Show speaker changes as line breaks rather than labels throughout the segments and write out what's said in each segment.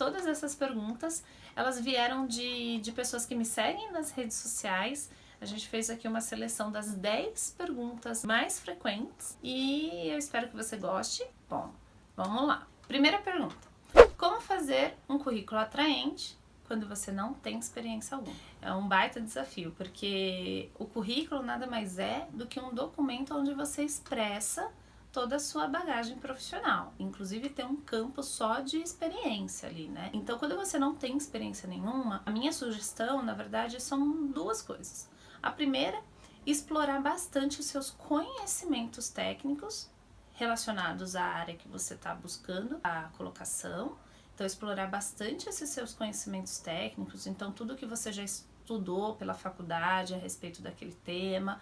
todas essas perguntas, elas vieram de pessoas que me seguem nas redes sociais. A gente fez aqui uma seleção das 10 perguntas mais frequentes e eu espero que você goste. Bom, vamos lá. Primeira pergunta: como fazer um currículo atraente quando você não tem experiência alguma? É um baita desafio, porque o currículo nada mais é do que um documento onde você expressa toda a sua bagagem profissional. Inclusive tem um campo só de experiência ali, né? Então, quando você não tem experiência nenhuma, a minha sugestão, na verdade, são duas coisas. A primeira, explorar bastante os seus conhecimentos técnicos relacionados à área que você está buscando a colocação. Então, explorar bastante esses seus conhecimentos técnicos, então tudo que você já estudou pela faculdade a respeito daquele tema,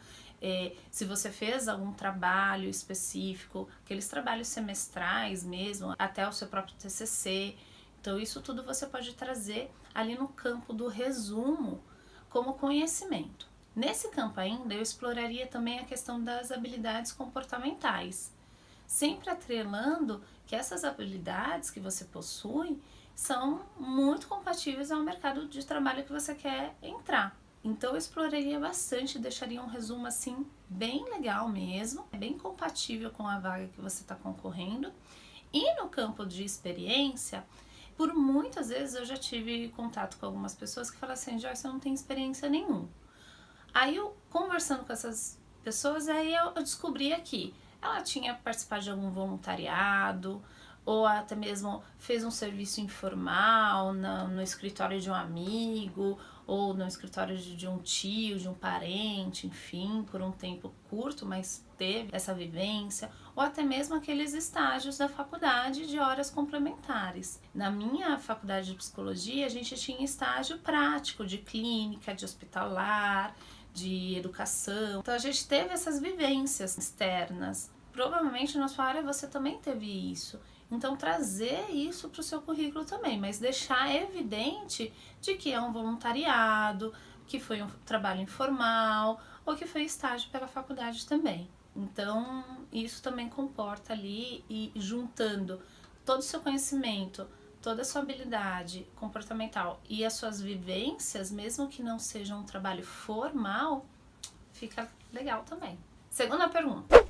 se você fez algum trabalho específico, aqueles trabalhos semestrais mesmo, até o seu próprio TCC. Então, isso tudo você pode trazer ali no campo do resumo como conhecimento. Nesse campo ainda, eu exploraria também a questão das habilidades comportamentais, sempre atrelando que essas habilidades que você possui são muito compatíveis ao mercado de trabalho que você quer entrar. Então, eu exploraria bastante, deixaria um resumo assim bem legal mesmo, bem compatível com a vaga que você está concorrendo. E no campo de experiência, por muitas vezes eu já tive contato com algumas pessoas que falam assim: Joyce, eu não tenho experiência nenhuma. Aí eu, conversando com essas pessoas, aí eu descobri que ela tinha participado de algum voluntariado, ou até mesmo fez um serviço informal no escritório de um amigo, ou no escritório de um tio, de um parente, enfim, por um tempo curto, mas teve essa vivência, ou até mesmo aqueles estágios da faculdade de horas complementares. Na minha faculdade de psicologia, a gente tinha estágio prático de clínica, de hospitalar, de educação. Então, a gente teve essas vivências externas. Provavelmente na sua área você também teve isso. Então, trazer isso para o seu currículo também, mas deixar evidente de que é um voluntariado, que foi um trabalho informal ou que foi estágio pela faculdade também. Então, isso também comporta ali, e juntando todo o seu conhecimento, toda a sua habilidade comportamental e as suas vivências, mesmo que não seja um trabalho formal, fica legal também. Segunda pergunta: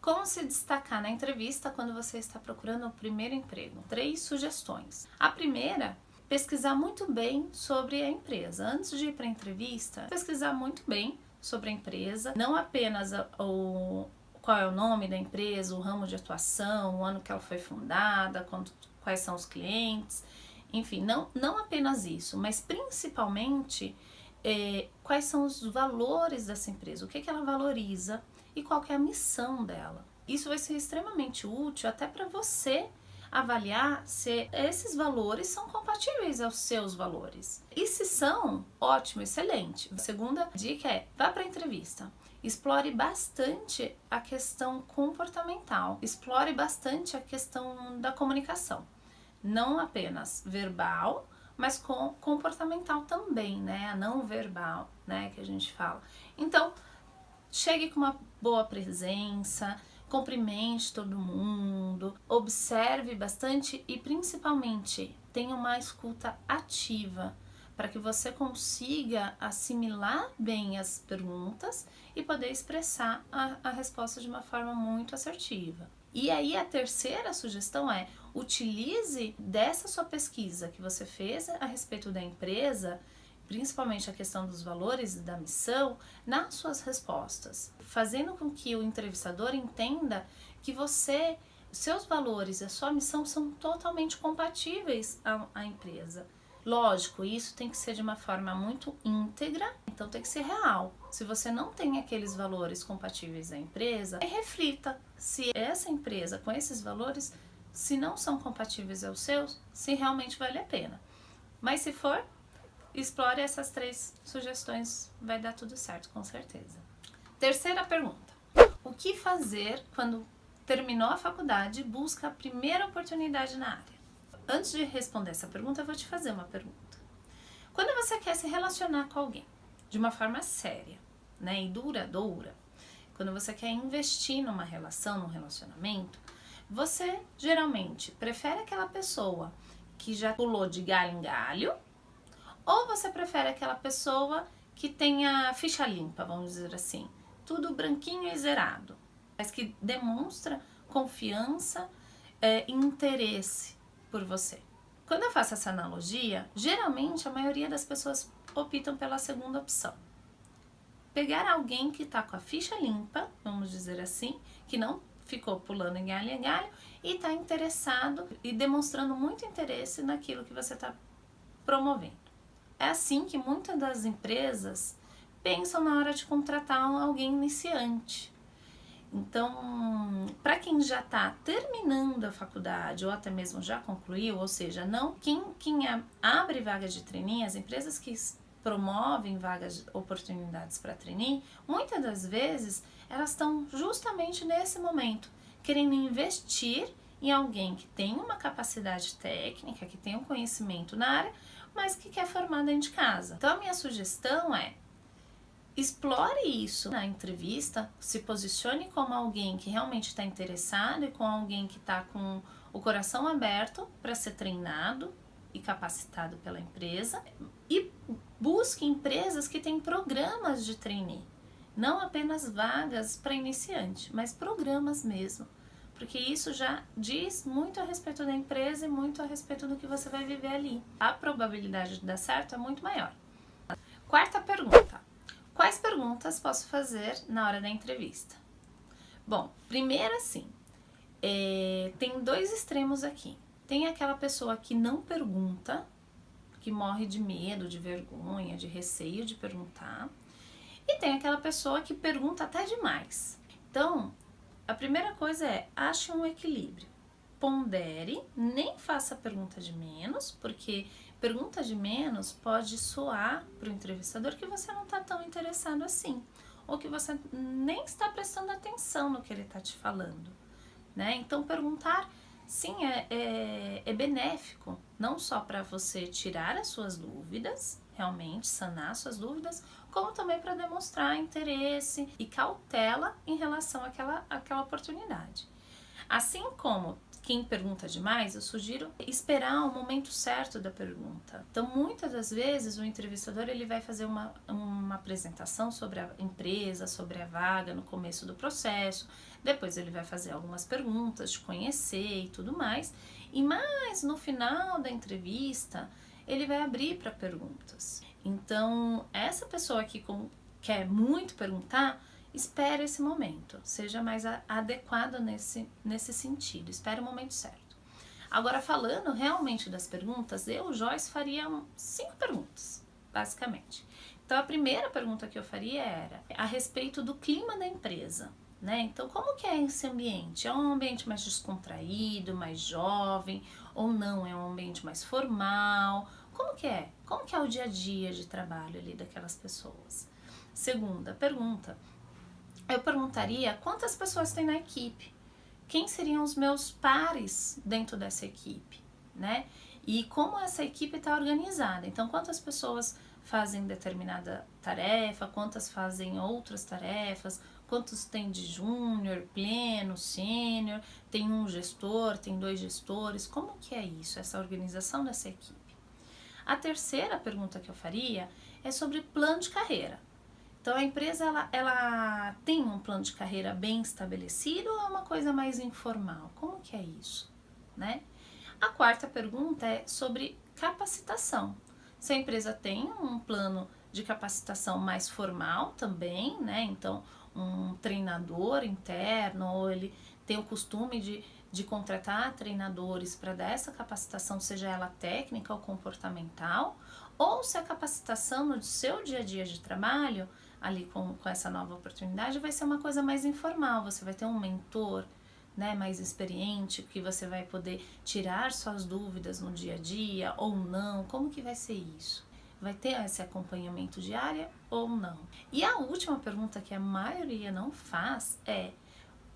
como se destacar na entrevista quando você está procurando o primeiro emprego? 3 sugestões. A primeira: pesquisar muito bem sobre a empresa. Antes de ir para a entrevista, pesquisar muito bem sobre a empresa, não apenas qual é o nome da empresa, o ramo de atuação, o ano que ela foi fundada, quais são os clientes, enfim, não apenas isso, mas principalmente quais são os valores dessa empresa, o que ela valoriza e qual que é a missão dela. Isso vai ser extremamente útil até para você avaliar se esses valores são compatíveis aos seus valores. E se são, ótimo, excelente. A segunda dica é: vá para a entrevista. Explore bastante a questão comportamental, explore bastante a questão da comunicação. Não apenas verbal, mas comportamental também, né? A não verbal, né? Que a gente fala. Então, chegue com uma boa presença, cumprimente todo mundo, observe bastante e principalmente tenha uma escuta ativa para que você consiga assimilar bem as perguntas e poder expressar a resposta de uma forma muito assertiva. E aí a terceira sugestão é: utilize dessa sua pesquisa que você fez a respeito da empresa, principalmente a questão dos valores e da missão, nas suas respostas, fazendo com que o entrevistador entenda que seus valores e a sua missão são totalmente compatíveis à empresa. Lógico, isso tem que ser de uma forma muito íntegra, então tem que ser real. Se você não tem aqueles valores compatíveis à empresa, reflita se essa empresa com esses valores, se não são compatíveis aos seus, se realmente vale a pena. Mas se for, explore essas 3 sugestões, vai dar tudo certo, com certeza. Terceira pergunta: o que fazer quando terminou a faculdade e busca a primeira oportunidade na área? Antes de responder essa pergunta, eu vou te fazer uma pergunta. Quando você quer se relacionar com alguém de uma forma séria, né, e duradoura, quando você quer investir numa relação, num relacionamento, você geralmente prefere aquela pessoa que já pulou de galho em galho, ou você prefere aquela pessoa que tenha ficha limpa, vamos dizer assim, tudo branquinho e zerado, mas que demonstra confiança e interesse por você. Quando eu faço essa analogia, geralmente a maioria das pessoas optam pela segunda opção. Pegar alguém que está com a ficha limpa, vamos dizer assim, que não ficou pulando em galho e está interessado e demonstrando muito interesse naquilo que você está promovendo. É assim que muitas das empresas pensam na hora de contratar alguém iniciante. Então, para quem já está terminando a faculdade ou até mesmo já concluiu, ou seja, não quem abre vagas de trainee, as empresas que promovem vagas, oportunidades para trainee, muitas das vezes elas estão justamente nesse momento, querendo investir em alguém que tem uma capacidade técnica, que tem um conhecimento na área, mas que quer formar dentro de casa. Então, a minha sugestão é: explore isso na entrevista, se posicione como alguém que realmente está interessado e com alguém que está com o coração aberto para ser treinado e capacitado pela empresa, e busque empresas que têm programas de trainee, não apenas vagas para iniciante, mas programas mesmo, porque isso já diz muito a respeito da empresa e muito a respeito do que você vai viver ali. A probabilidade de dar certo é muito maior. Quarta pergunta: quais perguntas posso fazer na hora da entrevista? Bom, primeiro assim, tem dois extremos aqui. Tem aquela pessoa que não pergunta, que morre de medo, de vergonha, de receio de perguntar. E tem aquela pessoa que pergunta até demais. Então, a primeira coisa é: ache um equilíbrio. Pondere, nem faça pergunta de menos, porque pergunta de menos pode soar para o entrevistador que você não está tão interessado assim, ou que você nem está prestando atenção no que ele está te falando, né? Então, perguntar, sim, é benéfico, não só para você tirar as suas dúvidas, realmente sanar suas dúvidas, como também para demonstrar interesse e cautela em relação àquela oportunidade. Assim como quem pergunta demais, eu sugiro esperar o momento certo da pergunta. Então, muitas das vezes, o entrevistador ele vai fazer uma apresentação sobre a empresa, sobre a vaga no começo do processo, depois ele vai fazer algumas perguntas, te conhecer e tudo mais, e mais no final da entrevista, ele vai abrir para perguntas. Então, essa pessoa que quer muito perguntar, espere esse momento, seja mais adequado nesse sentido, espere o momento certo. Agora, falando realmente das perguntas, eu, Joyce, faria 5 perguntas, basicamente. Então, a primeira pergunta que eu faria era a respeito do clima da empresa, né? Então, como que é esse ambiente? É um ambiente mais descontraído, mais jovem, ou não? É um ambiente mais formal? Como que é? Como que é o dia a dia de trabalho ali daquelas pessoas? Segunda pergunta: eu perguntaria quantas pessoas tem na equipe, quem seriam os meus pares dentro dessa equipe, né? E como essa equipe está organizada. Então, quantas pessoas fazem determinada tarefa, quantas fazem outras tarefas, quantos tem de júnior, pleno, sênior, tem um gestor, tem 2 gestores, como que é isso, essa organização dessa equipe? A terceira pergunta que eu faria é sobre plano de carreira. Então, a empresa ela tem um plano de carreira bem estabelecido ou é uma coisa mais informal? Como que é isso, né? A quarta pergunta é sobre capacitação. Se a empresa tem um plano de capacitação mais formal também, né? Então, um treinador interno, ou ele tem o costume de contratar treinadores para dar essa capacitação, seja ela técnica ou comportamental, ou se a capacitação no seu dia a dia de trabalho, ali com essa nova oportunidade, vai ser uma coisa mais informal, você vai ter um mentor, né, mais experiente, que você vai poder tirar suas dúvidas no dia a dia ou não, como que vai ser isso? Vai ter esse acompanhamento diário ou não? E a última pergunta que a maioria não faz é: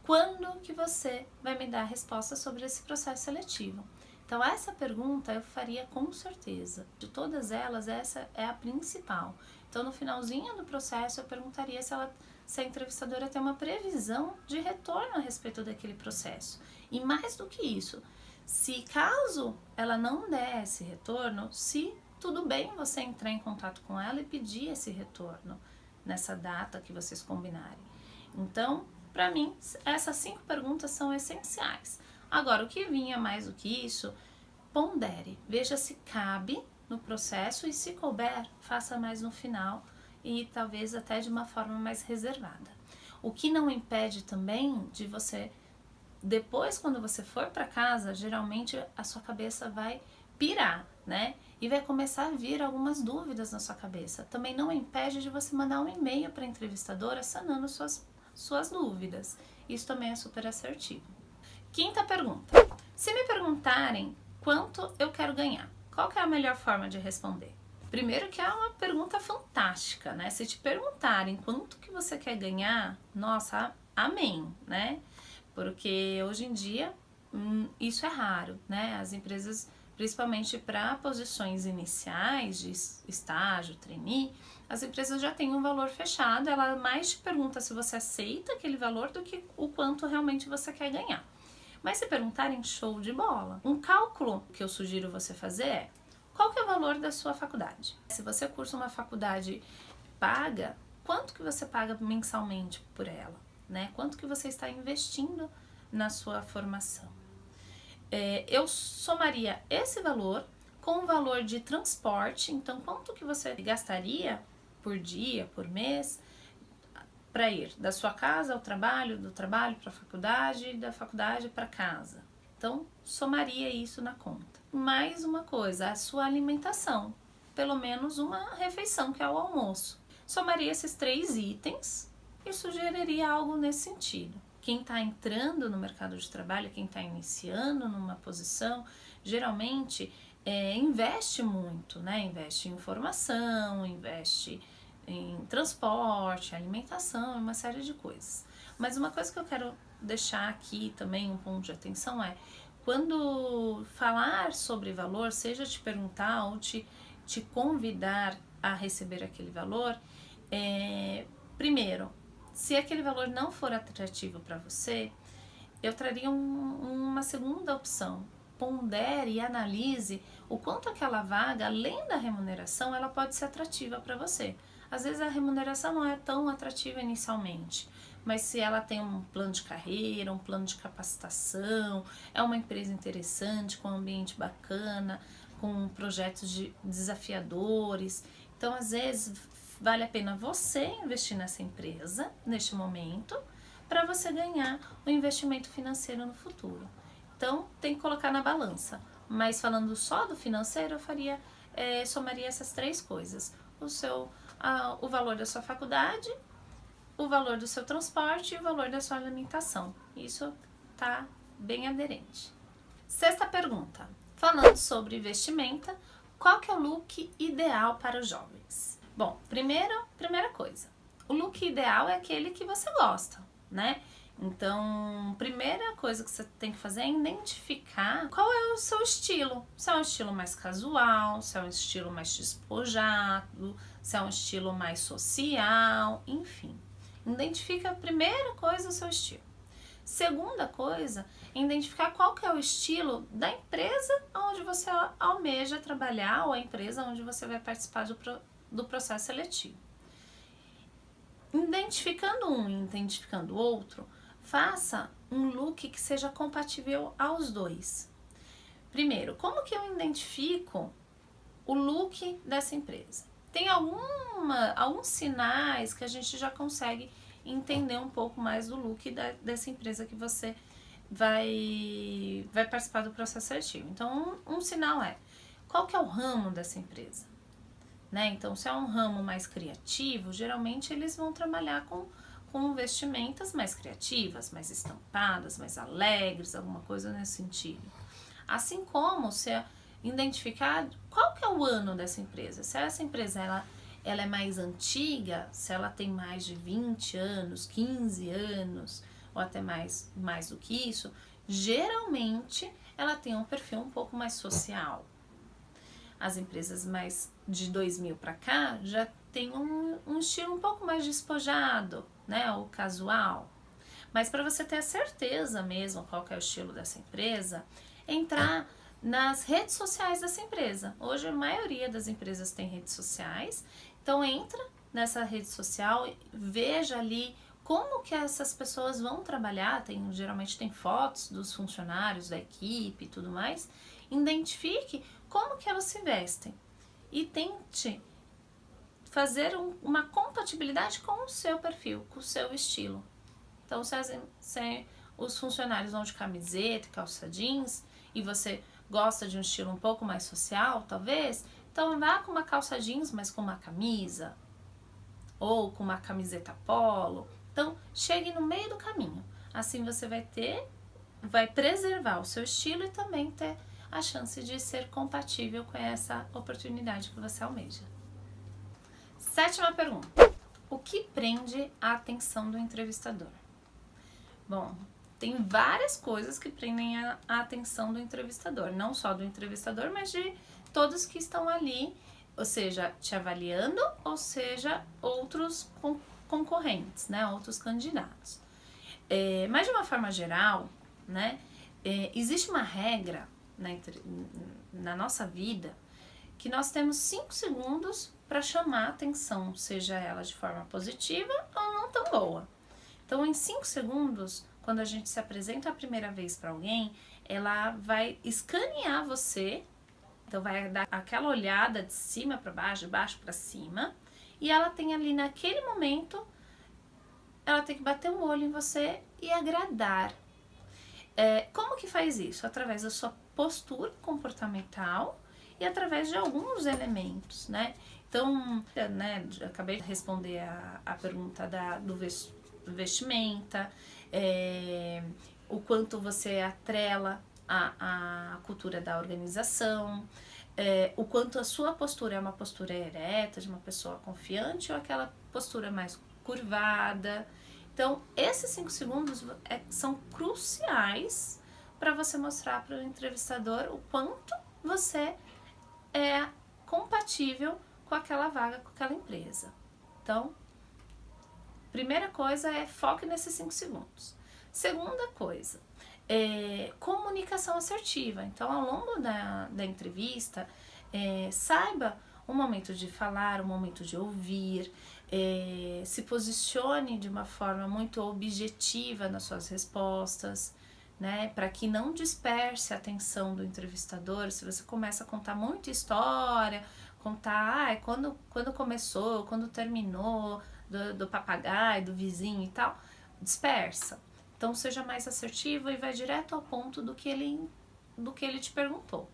quando que você vai me dar a resposta sobre esse processo seletivo? Então, essa pergunta eu faria com certeza. De todas elas, essa é a principal. Então, no finalzinho do processo, eu perguntaria se a entrevistadora tem uma previsão de retorno a respeito daquele processo. E mais do que isso, Se caso ela não der esse retorno, se tudo bem você entrar em contato com ela e pedir esse retorno nessa data que vocês combinarem. Então, para mim, essas 5 perguntas são essenciais. Agora, o que vinha mais do que isso, pondere, veja se cabe no processo e se couber, faça mais no final e talvez até de uma forma mais reservada. O que não impede também de você, depois quando você for para casa, geralmente a sua cabeça vai pirar, né? E vai começar a vir algumas dúvidas na sua cabeça. Também não impede de você mandar um e-mail para a entrevistadora sanando suas dúvidas. Isso também é super assertivo. 5ª pergunta. Se me perguntarem quanto eu quero ganhar, qual que é a melhor forma de responder? Primeiro que é uma pergunta fantástica, né? Se te perguntarem quanto que você quer ganhar, nossa, amém, né? Porque hoje em dia isso é raro, né? As empresas, principalmente para posições iniciais de estágio, trainee, as empresas já têm um valor fechado, ela mais te pergunta se você aceita aquele valor do que o quanto realmente você quer ganhar. Mas se perguntarem, show de bola. Um cálculo que eu sugiro você fazer é: qual que é o valor da sua faculdade? Se você cursa uma faculdade paga, quanto que você paga mensalmente por ela, né? Quanto que você está investindo na sua formação? Eu somaria esse valor com o valor de transporte, então quanto que você gastaria por dia, por mês, para ir da sua casa ao trabalho, do trabalho para a faculdade, da faculdade para casa. Então, somaria isso na conta. Mais uma coisa, a sua alimentação, pelo menos uma refeição, que é o almoço. Somaria esses 3 itens e sugeriria algo nesse sentido. Quem está entrando no mercado de trabalho, quem está iniciando numa posição, geralmente investe muito, né? Investe em formação, investe em transporte, alimentação, uma série de coisas. Mas uma coisa que eu quero deixar aqui também, um ponto de atenção é, quando falar sobre valor, seja te perguntar ou te convidar a receber aquele valor, primeiro, se aquele valor não for atrativo para você, eu traria uma segunda opção. Pondere e analise o quanto aquela vaga, além da remuneração, ela pode ser atrativa para você. Às vezes a remuneração não é tão atrativa inicialmente, mas se ela tem um plano de carreira, um plano de capacitação, é uma empresa interessante, com um ambiente bacana, com projetos desafiadores, então às vezes vale a pena você investir nessa empresa, neste momento, para você ganhar um investimento financeiro no futuro. Então tem que colocar na balança, mas falando só do financeiro, eu somaria essas 3 coisas: o valor da sua faculdade, o valor do seu transporte e o valor da sua alimentação. Isso tá bem aderente. 6ª pergunta. Falando sobre vestimenta, qual que é o look ideal para os jovens? Bom, primeira coisa, o look ideal é aquele que você gosta, né? Então, primeira coisa que você tem que fazer é identificar qual é o seu estilo. Se é um estilo mais casual, se é um estilo mais despojado, se é um estilo mais social, enfim. Identifica a primeira coisa o seu estilo. Segunda coisa, identificar qual que é o estilo da empresa onde você almeja trabalhar ou a empresa onde você vai participar do processo seletivo. Identificando um e identificando o outro, faça um look que seja compatível aos dois. Primeiro, como que eu identifico o look dessa empresa? Tem alguns sinais que a gente já consegue entender um pouco mais do look dessa empresa que você vai participar do processo seletivo. Então, um sinal é, qual que é o ramo dessa empresa? Né? Então, se é um ramo mais criativo, geralmente eles vão trabalhar com vestimentas mais criativas, mais estampadas, mais alegres, alguma coisa nesse sentido. Assim como se identificar qual que é o ano dessa empresa. Se essa empresa ela é mais antiga, se ela tem mais de 20 anos, 15 anos, ou até mais do que isso, geralmente ela tem um perfil um pouco mais social. As empresas mais de 2000 para cá já tem um estilo um pouco mais despojado, né, o casual. Mas para você ter a certeza mesmo qual que é o estilo dessa empresa, entrar nas redes sociais dessa empresa. Hoje a maioria das empresas tem redes sociais, então entra nessa rede social, veja ali como que essas pessoas vão trabalhar, geralmente tem fotos dos funcionários, da equipe e tudo mais, identifique como que elas se vestem e tente fazer uma compatibilidade com o seu perfil, com o seu estilo. Então, se os funcionários vão de camiseta, calça jeans, e você gosta de um estilo um pouco mais social, talvez, então vá com uma calça jeans, mas com uma camisa, ou com uma camiseta polo. Então, chegue no meio do caminho. Assim você vai preservar o seu estilo e também ter a chance de ser compatível com essa oportunidade que você almeja. 7ª pergunta. O que prende a atenção do entrevistador? Bom, tem várias coisas que prendem a atenção do entrevistador. Não só do entrevistador, mas de todos que estão ali, ou seja, te avaliando, ou seja, outros concorrentes, né, outros candidatos. Mas de uma forma geral, né, existe uma regra na nossa vida que nós temos 5 segundos para chamar a atenção, seja ela de forma positiva ou não tão boa. Então, em 5 segundos, quando a gente se apresenta a primeira vez para alguém, ela vai escanear você, então vai dar aquela olhada de cima para baixo, de baixo para cima, e ela tem ali naquele momento, ela tem que bater um olho em você e agradar. Como que faz isso? Através da sua postura comportamental e através de alguns elementos, né? Então, né, acabei de responder a pergunta do vestimenta, o quanto você atrela a cultura da organização, o quanto a sua postura é uma postura ereta, de uma pessoa confiante, ou aquela postura mais curvada. Então, esses 5 segundos são cruciais para você mostrar para o entrevistador o quanto você é compatível com aquela vaga, com aquela empresa. Então, primeira coisa é foque nesses 5 segundos. Segunda coisa, comunicação assertiva. Então, ao longo da entrevista, saiba o momento de falar, o momento de ouvir, se posicione de uma forma muito objetiva nas suas respostas, né, para que não disperse a atenção do entrevistador. Se você começa a contar muita história, contar quando começou, quando terminou, do papagaio, do vizinho e tal, dispersa. Então seja mais assertivo e vai direto ao ponto do que ele te perguntou.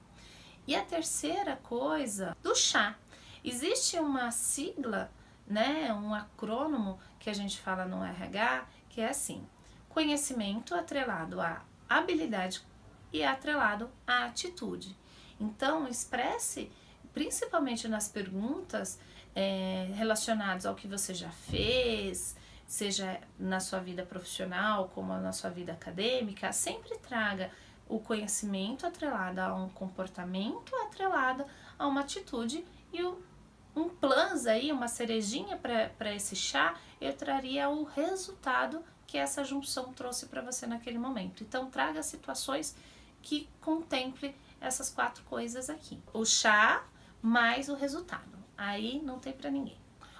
E a terceira coisa, do chá. Existe uma sigla, né, um acrônimo que a gente fala no RH, que é assim: conhecimento atrelado à habilidade e atrelado à atitude. Então, expresse, principalmente nas perguntas relacionadas ao que você já fez, seja na sua vida profissional como na sua vida acadêmica, sempre traga o conhecimento atrelado a um comportamento, atrelado a uma atitude, e um plus aí, uma cerejinha para esse chá, eu traria o resultado que essa junção trouxe para você naquele momento. Então, traga situações que contemple essas 4 coisas aqui. O chá mais o resultado. Aí não tem para ninguém.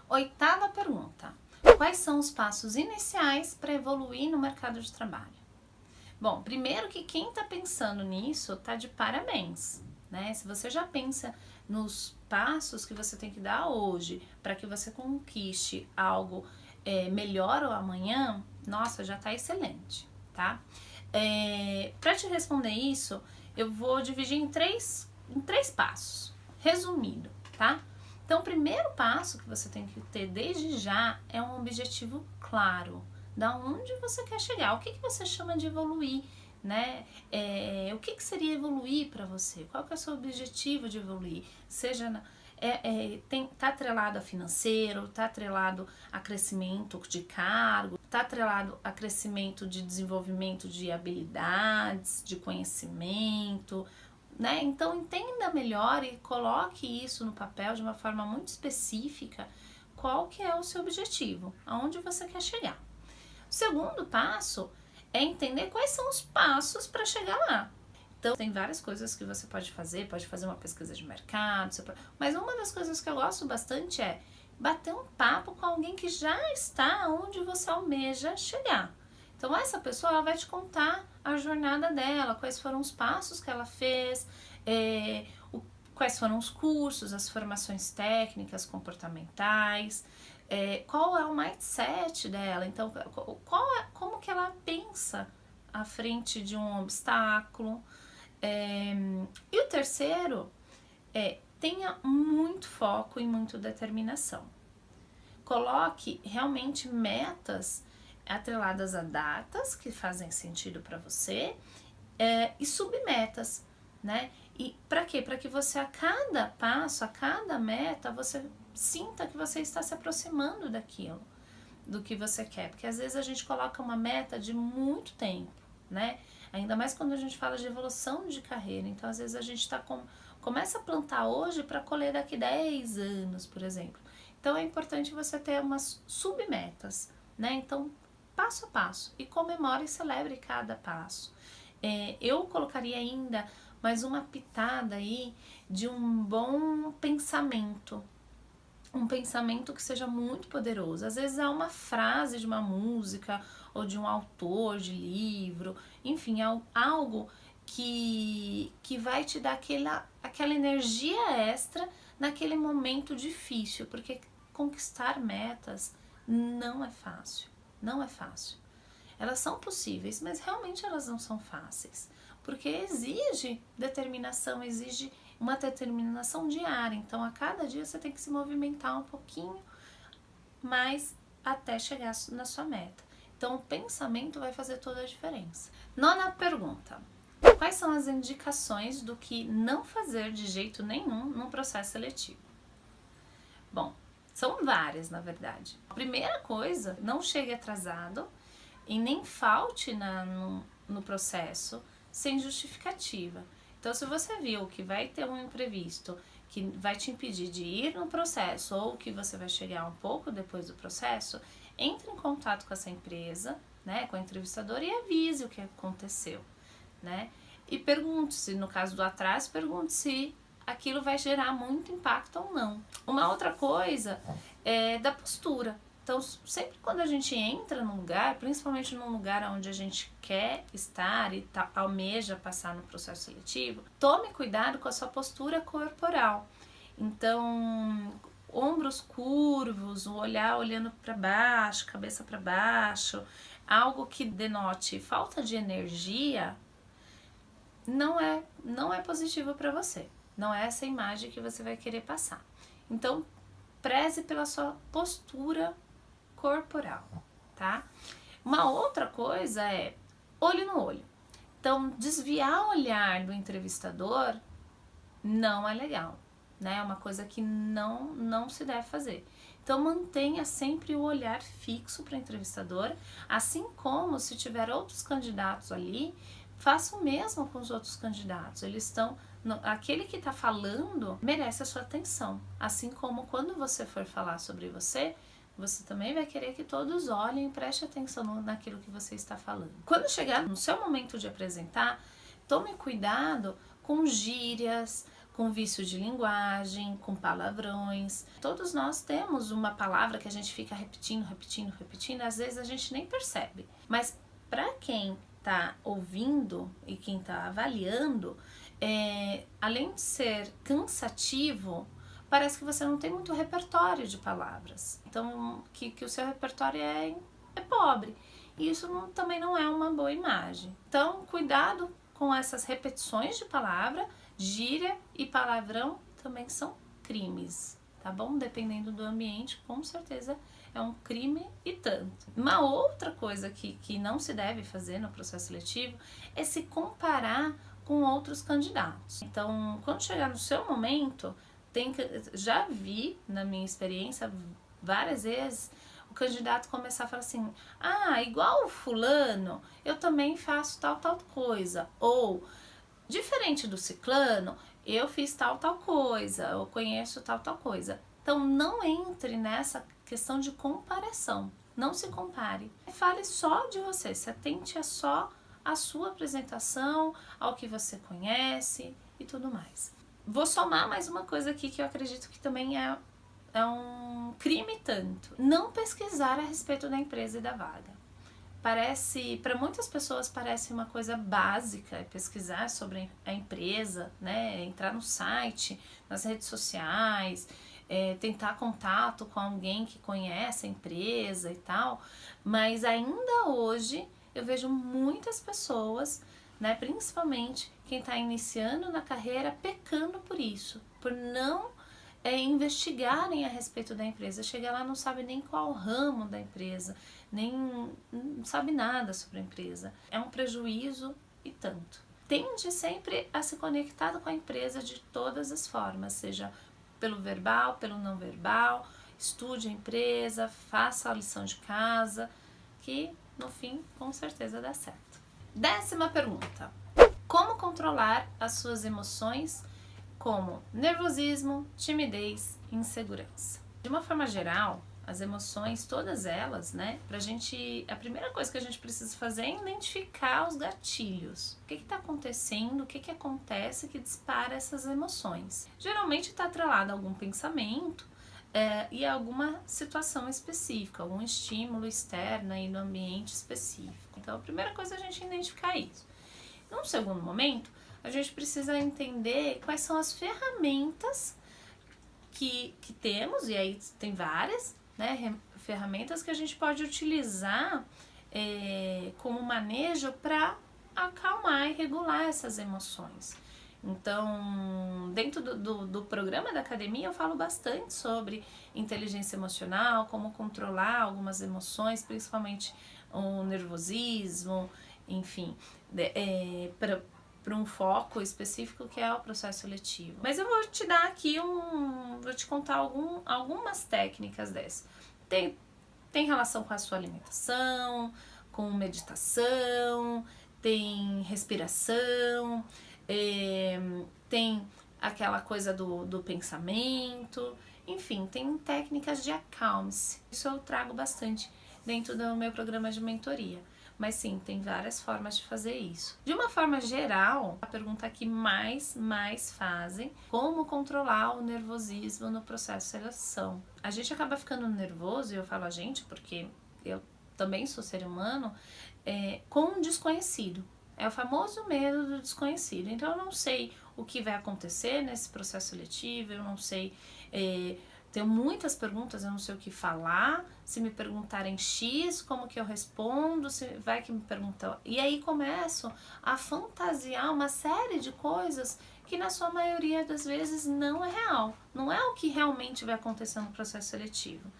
8ª pergunta. Quais são os passos iniciais para evoluir no mercado de trabalho? Bom, primeiro que quem está pensando nisso está de parabéns, né? Se você já pensa nos passos que você tem que dar hoje para que você conquiste algo melhor ou amanhã, nossa, já está excelente, tá? Para te responder isso, eu vou dividir em três passos, resumido, tá? Então, o primeiro passo que você tem que ter desde já é um objetivo claro. Da onde você quer chegar? O que você chama de evoluir, né? O que seria evoluir para você? Qual que é o seu objetivo de evoluir? Seja tá atrelado a financeiro, tá atrelado a crescimento de cargo, tá atrelado a crescimento de desenvolvimento de habilidades, de conhecimento, né? Então, entenda melhor e coloque isso no papel de uma forma muito específica, qual que é o seu objetivo, aonde você quer chegar. O segundo passo é entender quais são os passos para chegar lá. Então, tem várias coisas que você pode fazer uma pesquisa de mercado, mas uma das coisas que eu gosto bastante é bater um papo com alguém que já está onde você almeja chegar. Então, essa pessoa ela vai te contar a jornada dela, quais foram os passos que ela fez, quais foram os cursos, as formações técnicas, comportamentais, qual é o mindset dela, então, como que ela pensa à frente de um obstáculo. E o terceiro tenha muito foco e muita determinação. Coloque realmente metas atreladas a datas que fazem sentido para você e submetas, né? E para quê? Para que você a cada passo, a cada meta, você sinta que você está se aproximando daquilo, do que você quer. Porque às vezes a gente coloca uma meta de muito tempo, né? Ainda mais quando a gente fala de evolução de carreira. Então, às vezes a gente começa a plantar hoje para colher daqui 10 anos, por exemplo. Então, é importante você ter umas submetas, né? Então, passo a passo, e comemore e celebre cada passo. Eu colocaria ainda mais uma pitada aí de um bom pensamento, um pensamento que seja muito poderoso. Às vezes é uma frase de uma música ou de um autor de livro, enfim, é algo que vai te dar aquela energia extra naquele momento difícil, porque conquistar metas não é fácil. Não é fácil. Elas são possíveis, mas realmente elas não são fáceis, porque exige determinação, exige uma determinação diária. Então, a cada dia você tem que se movimentar um pouquinho mais até chegar na sua meta. Então, o pensamento vai fazer toda a diferença. Nona pergunta: quais são as indicações do que não fazer de jeito nenhum num processo seletivo? Bom, são várias, na verdade. A primeira coisa, não chegue atrasado e nem falte no processo sem justificativa. Então, se você viu que vai ter um imprevisto que vai te impedir de ir no processo ou que você vai chegar um pouco depois do processo, entre em contato com essa empresa, né, com a entrevistadora, e avise o que aconteceu, né? E pergunte se, no caso do atraso, pergunte se aquilo vai gerar muito impacto ou não. Uma outra coisa é da postura. Então, sempre quando a gente entra num lugar, principalmente num lugar onde a gente quer estar e almeja passar no processo seletivo, tome cuidado com a sua postura corporal. Então, ombros curvos, o olhar olhando para baixo, cabeça para baixo, algo que denote falta de energia, não é positivo para você. Não é essa imagem que você vai querer passar. Então, preze pela sua postura corporal, tá? Uma outra coisa é olho no olho. Então, desviar o olhar do entrevistador não é legal, né? É uma coisa que não se deve fazer. Então, mantenha sempre o olhar fixo para o entrevistador, assim como se tiver outros candidatos ali, faça o mesmo com os outros candidatos. Aquele que está falando merece a sua atenção, assim como quando você for falar sobre você também vai querer que todos olhem e prestem atenção naquilo que você está falando. Quando chegar no seu momento de apresentar, tome cuidado com gírias, com vício de linguagem, com palavrões. Todos nós temos uma palavra que a gente fica repetindo, às vezes a gente nem percebe. Mas para quem está ouvindo e quem está avaliando, além de ser cansativo, parece que você não tem muito repertório de palavras. Então, que o seu repertório é pobre. E isso também não é uma boa imagem. Então, cuidado com essas repetições de palavra. Gíria e palavrão também são crimes, tá bom? Dependendo do ambiente, com certeza é um crime e tanto. Uma outra coisa que não se deve fazer no processo seletivo é se comparar com outros candidatos. Então, quando chegar no seu momento, já vi, na minha experiência, várias vezes, o candidato começar a falar assim: igual o fulano, eu também faço tal coisa. Ou, diferente do ciclano, eu fiz tal coisa, eu conheço tal coisa. Então, não entre nessa questão de comparação. Não se compare. Fale só de você, se atente só à sua apresentação, ao que você conhece e tudo mais. Vou somar mais uma coisa aqui que eu acredito que também é um crime tanto. Não pesquisar a respeito da empresa e da vaga. Para muitas pessoas parece uma coisa básica pesquisar sobre a empresa, né? Entrar no site, nas redes sociais, tentar contato com alguém que conhece a empresa e tal, mas ainda hoje eu vejo muitas pessoas, né, principalmente quem está iniciando na carreira, pecando por isso, por não investigarem a respeito da empresa. Chega lá, não sabe nem qual ramo da empresa, nem não sabe nada sobre a empresa. É um prejuízo e tanto. Tende sempre a se conectar com a empresa de todas as formas, seja pelo verbal, pelo não verbal, estude a empresa, faça a lição de casa, que no fim com certeza dá certo. 10ª pergunta: como controlar as suas emoções, como nervosismo, timidez e insegurança? De uma forma geral, as emoções, todas elas, né, a primeira coisa que a gente precisa fazer é identificar os gatilhos. O que está acontecendo, o que acontece que dispara essas emoções. Geralmente está atrelado a algum pensamento e a alguma situação específica, algum estímulo externo aí no ambiente específico. Então, a primeira coisa é a gente identificar isso. Num segundo momento, a gente precisa entender quais são as ferramentas que temos, e aí tem várias, né, ferramentas que a gente pode utilizar como manejo para acalmar e regular essas emoções. Então, dentro do programa da academia, eu falo bastante sobre inteligência emocional, como controlar algumas emoções, principalmente o nervosismo, enfim, para um foco específico que é o processo seletivo. Mas eu vou te dar aqui vou te contar algumas técnicas dessas. Tem relação com a sua alimentação, com meditação, tem respiração, tem aquela coisa do pensamento, enfim, tem técnicas de acalme-se. Isso eu trago bastante dentro do meu programa de mentoria. Mas sim, tem várias formas de fazer isso. De uma forma geral, a pergunta que mais fazem: como controlar o nervosismo no processo de seleção? A gente acaba ficando nervoso, e eu falo a gente porque eu também sou ser humano, com um desconhecido. É o famoso medo do desconhecido. Então eu não sei o que vai acontecer nesse processo seletivo, eu não sei... Tenho muitas perguntas, eu não sei o que falar. Se me perguntarem X, como que eu respondo? Se vai que me perguntam. E aí começo a fantasiar uma série de coisas que na sua maioria das vezes não é real. Não é o que realmente vai acontecer no processo seletivo.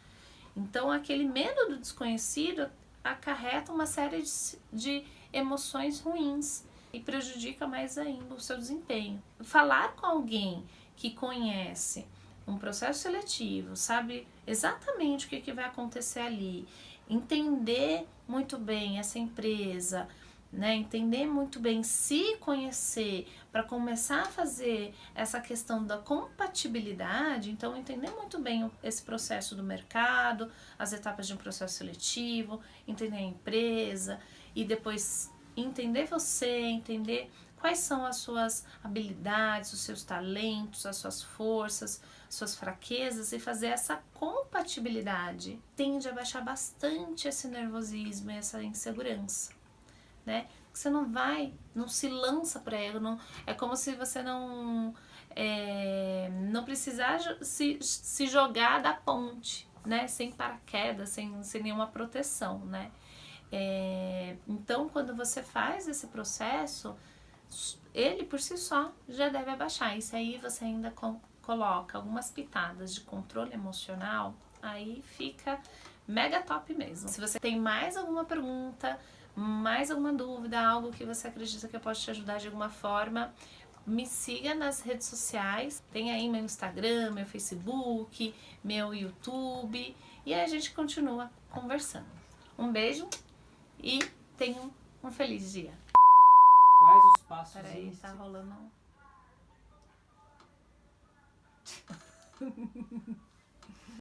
Então aquele medo do desconhecido acarreta uma série de emoções ruins e prejudica mais ainda o seu desempenho. Falar com alguém que conhece um processo seletivo, sabe exatamente o que vai acontecer ali, entender muito bem essa empresa, né? Entender muito bem, se conhecer, para começar a fazer essa questão da compatibilidade. Então, entender muito bem esse processo do mercado, as etapas de um processo seletivo, entender a empresa e depois entender você, entender quais são as suas habilidades, os seus talentos, as suas forças, suas fraquezas, e fazer essa compatibilidade tende a baixar bastante esse nervosismo e essa insegurança, né? Você não se lança para ela, não, é como se você não precisar se jogar da ponte, né? Sem paraquedas, sem nenhuma proteção, né? Então, quando você faz esse processo, ele por si só já deve abaixar. E se aí você ainda coloca algumas pitadas de controle emocional, aí fica mega top mesmo. Se você tem mais alguma pergunta, mais alguma dúvida, algo que você acredita que eu posso te ajudar de alguma forma, me siga nas redes sociais. Tem aí meu Instagram, meu Facebook, meu YouTube, e aí a gente continua conversando. Um beijo e tenha um feliz dia.
Quais os passos...
Peraí, tá rolando...